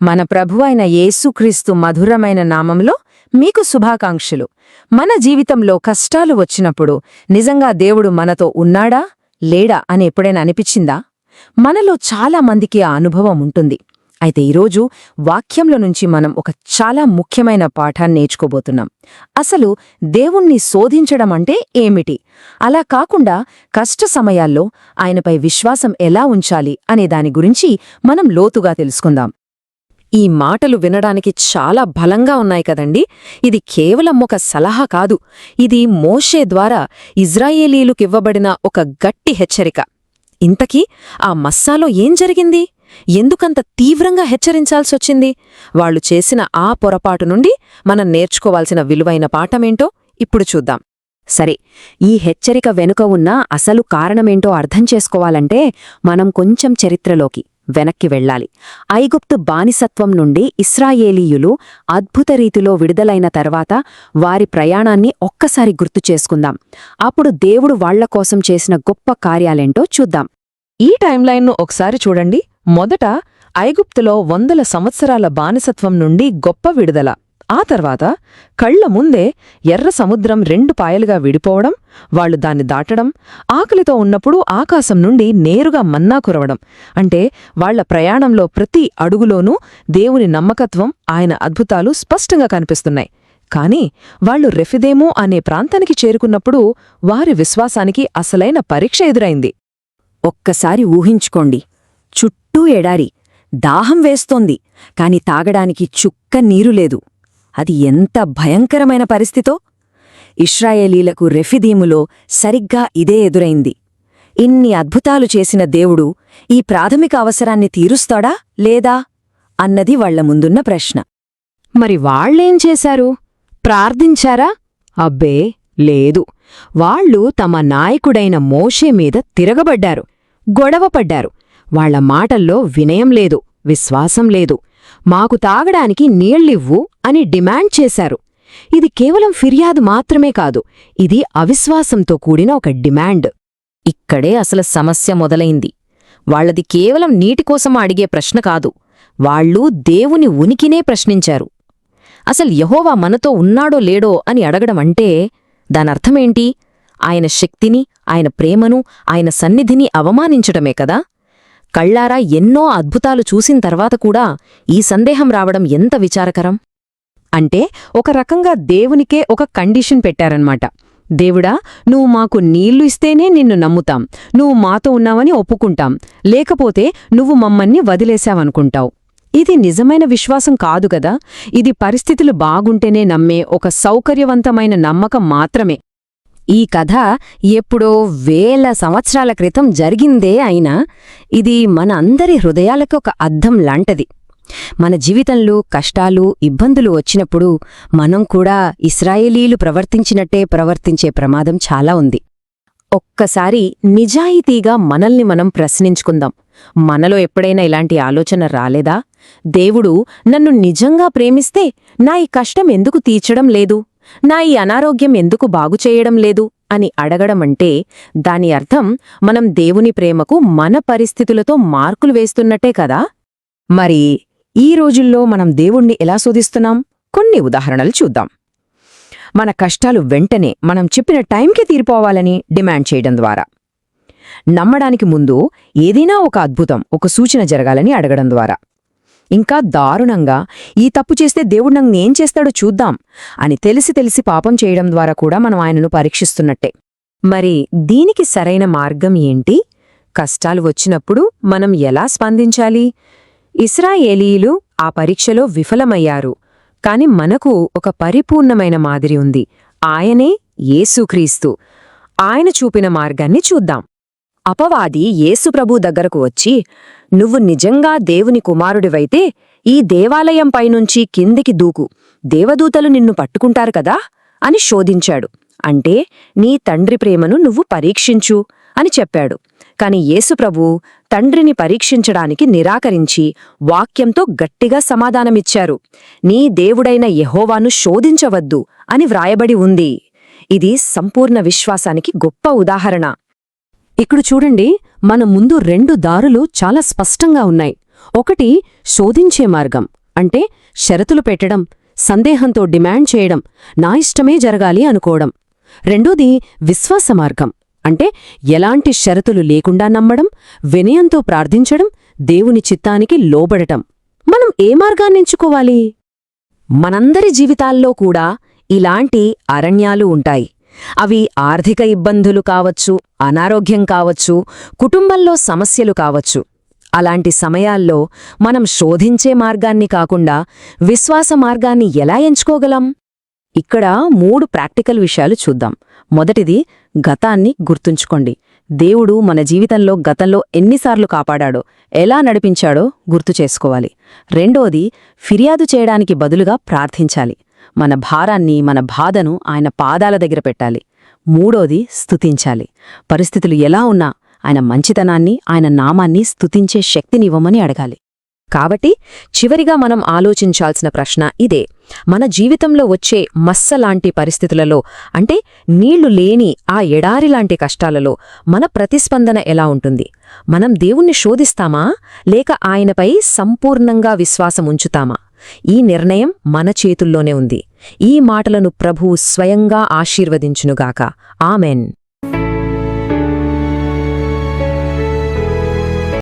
మన ప్రభువైన యేసుక్రీస్తు మధురమైన నామంలో మీకు శుభాకాంక్షలు. మన జీవితంలో కష్టాలు వచ్చినప్పుడు నిజంగా దేవుడు మనతో ఉన్నాడా లేడా అని ఎప్పుడైనా అనిపించిందా? మనలో చాలా మందికి ఆ అనుభవం ఉంటుంది. అయితే ఈరోజు వాక్యంలో నుంచి మనం ఒక చాలా ముఖ్యమైన పాఠాన్ని నేర్చుకోబోతున్నాం. అసలు దేవుణ్ణి శోధించడం అంటే ఏమిటి, అలా కాకుండా కష్ట సమయాల్లో ఆయనపై విశ్వాసం ఎలా ఉంచాలి అనే దాని గురించి మనం లోతుగా తెలుసుకుందాం. ఈ మాటలు వినడానికి చాలా బలంగా ఉన్నాయి కదండి. ఇది కేవలం ఒక సలహా కాదు, ఇది మోషే ద్వారా ఇజ్రాయేలీయులకివ్వబడిన ఒక గట్టి హెచ్చరిక. ఇంతకీ ఆ మస్సాలో ఏం జరిగింది? ఎందుకంత తీవ్రంగా హెచ్చరించాల్సొచ్చింది? వాళ్లు చేసిన ఆ పొరపాటు నుండి మనం నేర్చుకోవాల్సిన విలువైన పాఠమేంటో ఇప్పుడు చూద్దాం. సరే, ఈ హెచ్చరిక వెనుక ఉన్న అసలు కారణమేంటో అర్థం చేసుకోవాలంటే మనం కొంచెం చరిత్రలోకి వెనక్కి వెళ్లాలి. ఐగుప్తు బానిసత్వం నుండి ఇశ్రాయేలీయులు అద్భుత రీతిలో విడుదలైన తర్వాత వారి ప్రయాణాన్ని ఒక్కసారి గుర్తు చేసుకుందాం. అప్పుడు దేవుడు వాళ్ల కోసం చేసిన గొప్ప కార్యాలేంటో చూద్దాం. ఈ టైంలైన్ను ఒకసారి చూడండి. మొదట ఐగుప్తులో 100 సంవత్సరాల బానిసత్వం నుండి గొప్ప విడుదల. ఆ తర్వాత కళ్ల ముందే ఎర్ర సముద్రం 2 పాయలుగా విడిపోవడం, వాళ్లు దాన్ని దాటడం, ఆకలితో ఉన్నప్పుడు ఆకాశం నుండి నేరుగా మన్నా కురవడం. అంటే వాళ్ల ప్రయాణంలో ప్రతి అడుగులోనూ దేవుని నమ్మకత్వం, ఆయన అద్భుతాలు స్పష్టంగా కనిపిస్తున్నాయి. కాని వాళ్లు రెఫిదేము అనే ప్రాంతానికి చేరుకున్నప్పుడు వారి విశ్వాసానికి అసలైన పరీక్ష ఎదురైంది. ఒక్కసారి ఊహించుకోండి, చుట్టూ ఎడారి, దాహం వేస్తోంది, కాని తాగడానికి చుక్క నీరు లేదు. అది ఎంత భయంకరమైన పరిస్థితో! ఇశ్రాయేలీలకు రెఫిదీములో సరిగ్గా ఇదే ఎదురైంది. ఇన్ని అద్భుతాలు చేసిన దేవుడు ఈ ప్రాథమిక అవసరాన్ని తీరుస్తాడా లేదా అన్నది వాళ్ల ముందున్న ప్రశ్న. మరి వాళ్లేం చేశారు? ప్రార్థించారా? అబ్బే లేదు. వాళ్లు తమ నాయకుడైన మోషే మీద తిరగబడ్డారు, గొడవపడ్డారు. వాళ్ల మాటల్లో వినయం లేదు, విశ్వాసం లేదు. మాకు తాగడానికి నీళ్లివ్వు అని డిమాండ్ చేశారు. ఇది కేవలం ఫిర్యాదు మాత్రమే కాదు, ఇది అవిశ్వాసంతో కూడిన ఒక డిమాండ్. ఇక్కడే అసలు సమస్య మొదలైంది. వాళ్లది కేవలం నీటికోసం అడిగే ప్రశ్న కాదు, వాళ్లు దేవుని ఉనికినే ప్రశ్నించారు. అసలు యెహోవా మనతో ఉన్నాడో లేడో అని అడగడమంటే దానర్థమేంటి? ఆయన శక్తిని, ఆయన ప్రేమను, ఆయన సన్నిధిని అవమానించటమే కదా. కళ్లారా ఎన్నో అద్భుతాలు చూసిన తర్వాత కూడా ఈ సందేహం రావడం ఎంత విచారకరం! అంటే ఒక రకంగా దేవునికే ఒక కండిషన్ పెట్టారన్మాట. దేవుడా, నువ్వు మాకు నీళ్లు ఇస్తేనే నిన్ను నమ్ముతాం, నువ్వు మాతో ఉన్నావని ఒప్పుకుంటాం, లేకపోతే నువ్వు మమ్మల్ని వదిలేశావనుకుంటావు. ఇది నిజమైన విశ్వాసం కాదు గదా. ఇది పరిస్థితులు బాగుంటేనే నమ్మే ఒక సౌకర్యవంతమైన నమ్మకం మాత్రమే. ఈ కథ ఎప్పుడో 1000 సంవత్సరాల క్రితం జరిగిందే అయినా ఇది మన అందరి హృదయాలకు ఒక అద్దం లాంటిది. మన జీవితంలో కష్టాలు, ఇబ్బందులు వచ్చినప్పుడు మనం కూడా ఇశ్రాయేలీయులు ప్రవర్తించినట్టే ప్రవర్తించే ప్రమాదం చాలా ఉంది. ఒక్కసారి నిజాయితీగా మనల్ని మనం ప్రశ్నించుకుందాం. మనలో ఎప్పుడైనా ఇలాంటి ఆలోచన రాలేదా? దేవుడు నన్ను నిజంగా ప్రేమిస్తే నా ఈ కష్టం ఎందుకు తీర్చడం లేదు, నా ఈ అనారోగ్యం ఎందుకు బాగుచేయడం లేదు అని అడగడమంటే దాని అర్థం మనం దేవుని ప్రేమకు మన పరిస్థితులతో మార్కులు వేస్తున్నట్టే కదా. మరి ఈ రోజుల్లో మనం దేవుణ్ణి ఎలా శోధిస్తున్నాం? కొన్ని ఉదాహరణలు చూద్దాం. మన కష్టాలు వెంటనే మనం చెప్పిన టైంకి తీరిపోవాలని డిమాండ్ చేయడం ద్వారా, నమ్మడానికి ముందు ఏదైనా ఒక అద్భుతం, ఒక సూచన జరగాలని అడగడం ద్వారా, ఇంకా దారుణంగా ఈ తప్పు చేస్తే దేవుడు నన్ను ఏం చేస్తాడో చూద్దాం అని తెలిసి పాపం చేయడం ద్వారా కూడా మనం ఆయనను పరీక్షిస్తున్నట్టే. మరి దీనికి సరైన మార్గం ఏంటి? కష్టాలు వచ్చినప్పుడు మనం ఎలా స్పందించాలి? ఇశ్రాయేలీయులు ఆ పరీక్షలో విఫలమయ్యారు. కాని మనకు ఒక పరిపూర్ణమైన మాదిరి ఉంది. ఆయనే యేసుక్రీస్తు. ఆయన చూపిన మార్గాన్ని చూద్దాం. అపవాది యేసుప్రభు దగ్గరకు వచ్చి, నువ్వు నిజంగా దేవుని కుమారుడివైతే ఈ దేవాలయంపైనుంచి కిందికి దూకు, దేవదూతలు నిన్ను పట్టుకుంటారు కదా అని శోధించాడు. అంటే నీ తండ్రి ప్రేమను నువ్వు పరీక్షించు అని చెప్పాడు. కాని యేసుప్రభు తండ్రిని పరీక్షించడానికి నిరాకరించి వాక్యంతో గట్టిగా సమాధానమిచ్చారు. నీ దేవుడైన యెహోవాను శోధించవద్దు అని వ్రాయబడి ఉంది. ఇది సంపూర్ణ విశ్వాసానికి గొప్ప ఉదాహరణ. ఇక్కడ చూడండి, మన ముందు 2 దారులు చాలా స్పష్టంగా ఉన్నాయి. ఒకటి శోధించే మార్గం, అంటే షరతులు పెట్టడం, సందేహంతో డిమాండ్ చేయడం, నా ఇష్టమే జరగాలి అనుకోవడం. రెండోది విశ్వాస మార్గం, అంటే ఎలాంటి షరతులు లేకుండా నమ్మడం, వినయంతో ప్రార్థించడం, దేవుని చిత్తానికి లోబడటం. మనం ఏ మార్గాన్నెంచుకోవాలి? మనందరి జీవితాల్లో కూడా ఇలాంటి అరణ్యాలు ఉంటాయి. అవి ఆర్థిక ఇబ్బందులు కావచ్చు, అనారోగ్యం కావచ్చు, కుటుంబంలో సమస్యలు కావచ్చు. అలాంటి సమయాల్లో మనం శోధించే మార్గాన్ని కాకుండా విశ్వాస మార్గాన్ని ఎలా ఎంచుకోగలం? ఇక్కడ 3 ప్రాక్టికల్ విషయాలు చూద్దాం. మొదటిది, గతాన్ని గుర్తుంచుకోండి. దేవుడు మన జీవితంలో గతంలో ఎన్నిసార్లు కాపాడాడో, ఎలా నడిపించాడో గుర్తు చేసుకోవాలి. రెండోది, ఫిర్యాదు చేయడానికి బదులుగా ప్రార్థించాలి. మన భారాన్ని, మన బాధను ఆయన పాదాల దగ్గర పెట్టాలి. మూడోది, స్తుతించాలి. పరిస్థితులు ఎలా ఉన్నా ఆయన మంచితనాన్ని, ఆయన నామాన్ని స్తుతించే శక్తినివ్వమని అడగాలి. కాబట్టి చివరిగా మనం ఆలోచించాల్సిన ప్రశ్న ఇదే: మన జీవితంలో వచ్చే మస్సలాంటి పరిస్థితులలో, అంటే నీళ్లు లేని ఆ ఎడారిలాంటి కష్టాలలో మన ప్రతిస్పందన ఎలా ఉంటుంది? మనం దేవుణ్ణి శోధిస్తామా, లేక ఆయనపై సంపూర్ణంగా విశ్వాసముంచుతామా? ఈ నిర్ణయం మన చేతుల్లోనే ఉంది. ఈ మాటలను ప్రభువు స్వయంగా ఆశీర్వదించునుగాక. ఆమెన్.